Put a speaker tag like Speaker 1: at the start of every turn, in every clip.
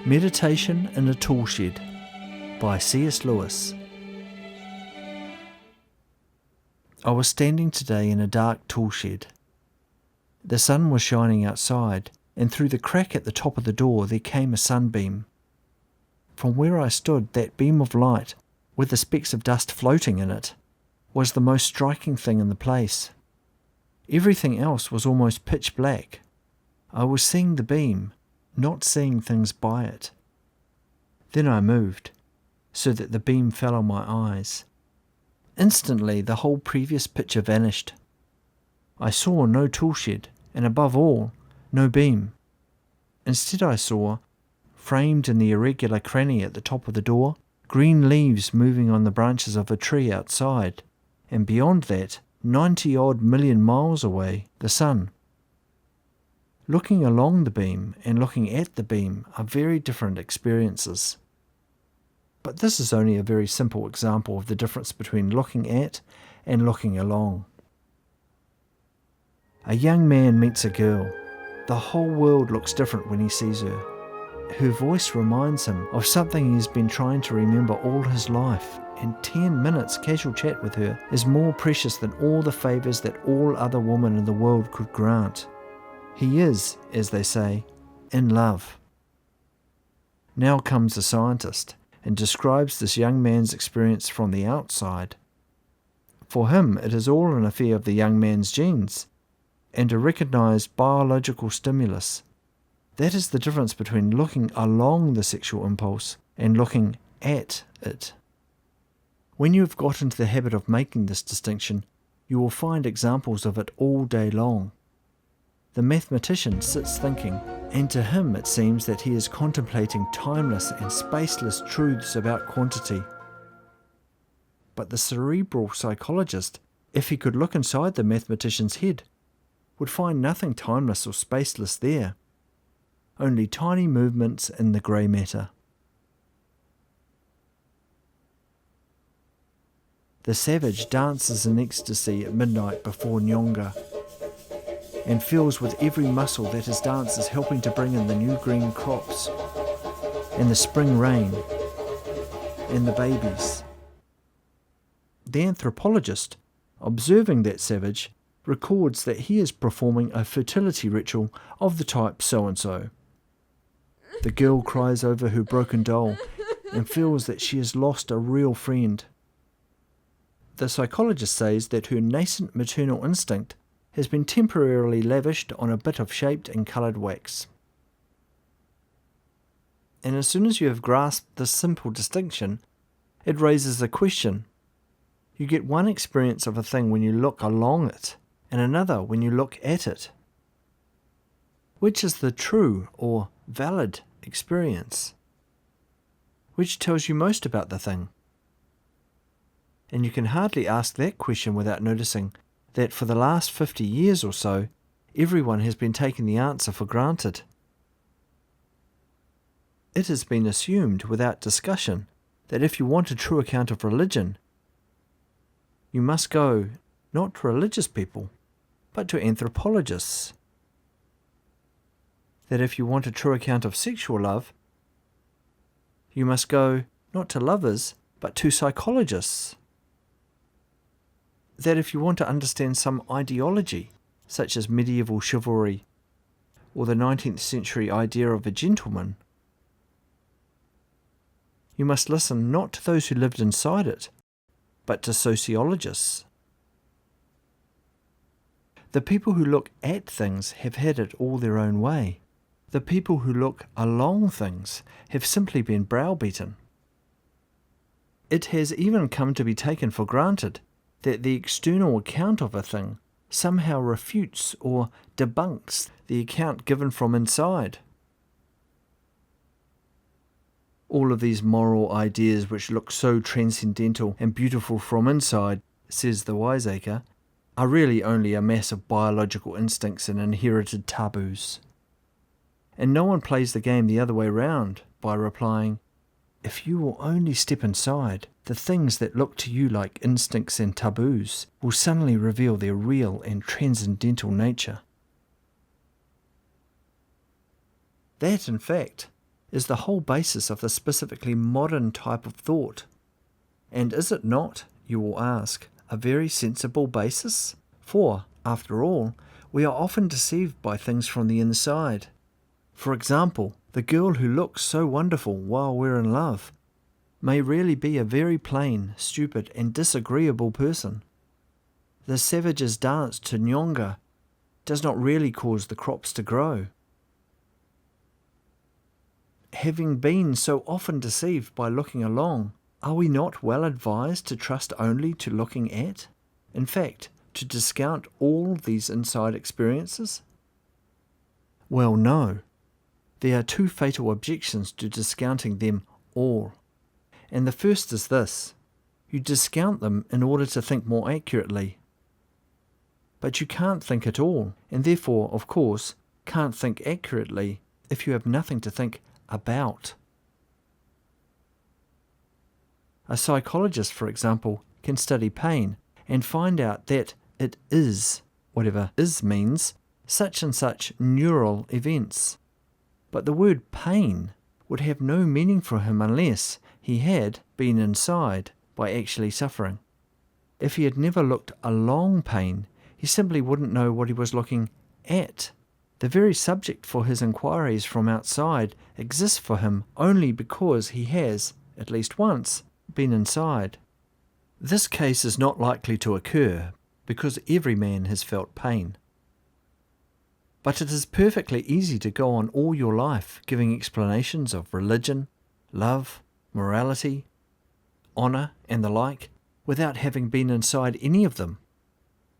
Speaker 1: Meditation in a Toolshed by C.S. Lewis. I was standing today in a dark toolshed. The sun was shining outside, and through the crack at the top of the door there came a sunbeam. From where I stood, that beam of light, with the specks of dust floating in it, was the most striking thing in the place. Everything else was almost pitch black. I was seeing the beam, not seeing things by it. Then I moved, so that the beam fell on my eyes. Instantly the whole previous picture vanished. I saw no toolshed, and above all, no beam. Instead I saw, framed in the irregular cranny at the top of the door, green leaves moving on the branches of a tree outside, and beyond that, 90-odd million miles away, the sun. Looking along the beam and looking at the beam are very different experiences. But this is only a very simple example of the difference between looking at and looking along. A young man meets a girl. The whole world looks different when he sees her. Her voice reminds him of something he's been trying to remember all his life, and 10 minutes casual chat with her is more precious than all the favours that all other women in the world could grant. He is, as they say, in love. Now comes a scientist and describes this young man's experience from the outside. For him, it is all an affair of the young man's genes and a recognised biological stimulus. That is the difference between looking along the sexual impulse and looking at it. When you have got into the habit of making this distinction, you will find examples of it all day long. The mathematician sits thinking, and to him it seems that he is contemplating timeless and spaceless truths about quantity. But the cerebral psychologist, if he could look inside the mathematician's head, would find nothing timeless or spaceless there, only tiny movements in the grey matter. The savage dances in ecstasy at midnight before Nyonga, and feels with every muscle that his dance is helping to bring in the new green crops, and the spring rain, and the babies. The anthropologist, observing that savage, records that he is performing a fertility ritual of the type so-and-so. The girl cries over her broken doll and feels that she has lost a real friend. The psychologist says that her nascent maternal instinct has been temporarily lavished on a bit of shaped and coloured wax. And as soon as you have grasped this simple distinction, it raises a question. You get one experience of a thing when you look along it, and another when you look at it. Which is the true or valid experience? Which tells you most about the thing? And you can hardly ask that question without noticing that for the last 50 years or so, everyone has been taking the answer for granted. It has been assumed without discussion that if you want a true account of religion, you must go not to religious people, but to anthropologists. That if you want a true account of sexual love, you must go not to lovers, but to psychologists. That if you want to understand some ideology, such as medieval chivalry or the 19th century idea of a gentleman, you must listen not to those who lived inside it, but to sociologists. The people who look at things have had it all their own way. The people who look along things have simply been browbeaten. It has even come to be taken for granted that the external account of a thing somehow refutes or debunks the account given from inside. All of these moral ideas which look so transcendental and beautiful from inside, says the wiseacre, are really only a mass of biological instincts and inherited taboos. And no one plays the game the other way round by replying, if you will only step inside, the things that look to you like instincts and taboos will suddenly reveal their real and transcendental nature. That, in fact, is the whole basis of the specifically modern type of thought. And is it not, you will ask, a very sensible basis? For, after all, we are often deceived by things from the inside. For example, the girl who looks so wonderful while we're in love may really be a very plain, stupid, and disagreeable person. The savage's dance to Nyonga does not really cause the crops to grow. Having been so often deceived by looking along, are we not well advised to trust only to looking at? In fact, to discount all these inside experiences? Well, no. There are two fatal objections to discounting them all. And the first is this: you discount them in order to think more accurately. But you can't think at all, and therefore, of course, can't think accurately if you have nothing to think about. A psychologist, for example, can study pain and find out that it is, whatever is means, such and such neural events. But the word pain would have no meaning for him unless he had been inside by actually suffering. If he had never looked along pain, he simply wouldn't know what he was looking at. The very subject for his inquiries from outside exists for him only because he has, at least once, been inside. This case is not likely to occur because every man has felt pain. But it is perfectly easy to go on all your life giving explanations of religion, love, morality, honour, and the like, without having been inside any of them.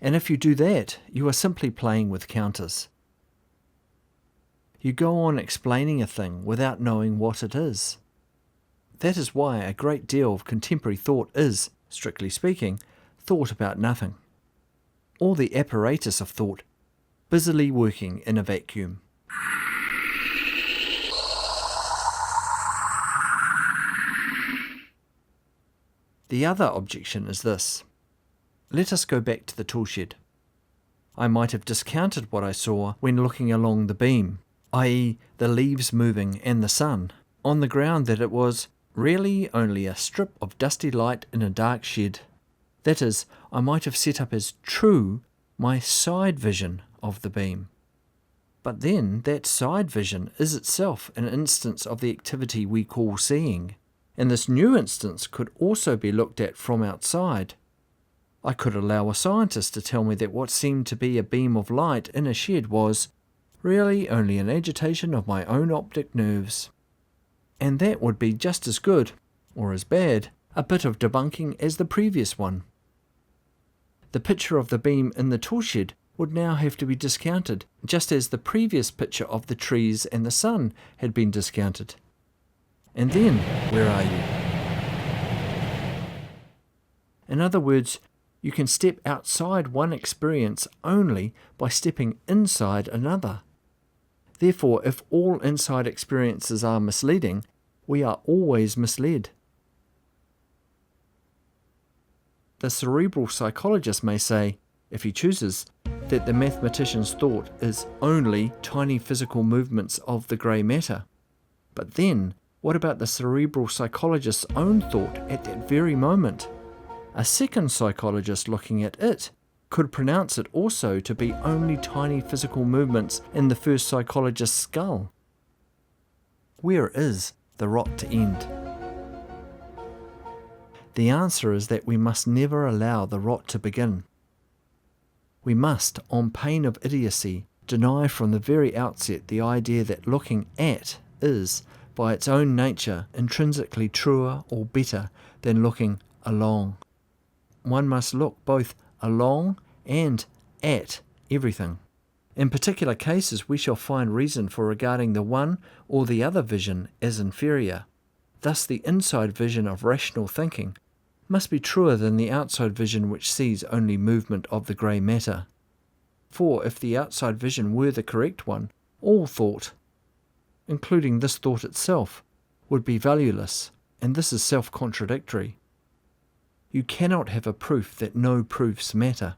Speaker 1: And if you do that, you are simply playing with counters. You go on explaining a thing without knowing what it is. That is why a great deal of contemporary thought is, strictly speaking, thought about nothing. All the apparatus of thought busily working in a vacuum. The other objection is this. Let us go back to the toolshed. I might have discounted what I saw when looking along the beam, i.e. the leaves moving and the sun, on the ground that it was really only a strip of dusty light in a dark shed. That is, I might have set up as true my side vision of the beam. But then that side vision is itself an instance of the activity we call seeing, and this new instance could also be looked at from outside. I could allow a scientist to tell me that what seemed to be a beam of light in a shed was really only an agitation of my own optic nerves. And that would be just as good, or as bad, a bit of debunking as the previous one. The picture of the beam in the toolshed would now have to be discounted, just as the previous picture of the trees and the sun had been discounted. And then, where are you? In other words, you can step outside one experience only by stepping inside another. Therefore, if all inside experiences are misleading, we are always misled. The cerebral psychologist may say, if he chooses, that the mathematician's thought is only tiny physical movements of the grey matter. But then, what about the cerebral psychologist's own thought at that very moment? A second psychologist looking at it could pronounce it also to be only tiny physical movements in the first psychologist's skull. Where is the rot to end? The answer is that we must never allow the rot to begin. We must, on pain of idiocy, deny from the very outset the idea that looking at is, by its own nature, intrinsically truer or better than looking along. One must look both along and at everything. In particular cases, we shall find reason for regarding the one or the other vision as inferior. Thus, the inside vision of rational thinking must be truer than the outside vision which sees only movement of the grey matter. For if the outside vision were the correct one, all thought, including this thought itself, would be valueless, and this is self-contradictory. You cannot have a proof that no proofs matter.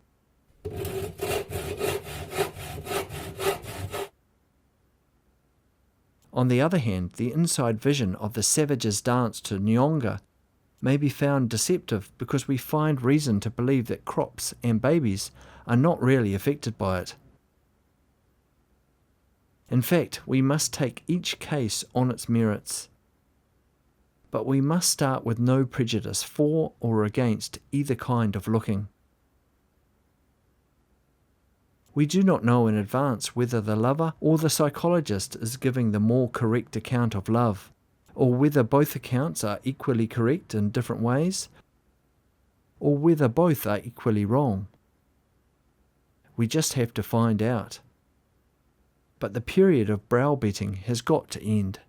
Speaker 1: On the other hand, the inside vision of the savage's dance to Nyonga may be found deceptive because we find reason to believe that crops and babies are not really affected by it. In fact, we must take each case on its merits. But we must start with no prejudice for or against either kind of looking. We do not know in advance whether the lover or the psychologist is giving the more correct account of love, or whether both accounts are equally correct in different ways, or whether both are equally wrong. We just have to find out. But the period of browbeating has got to end.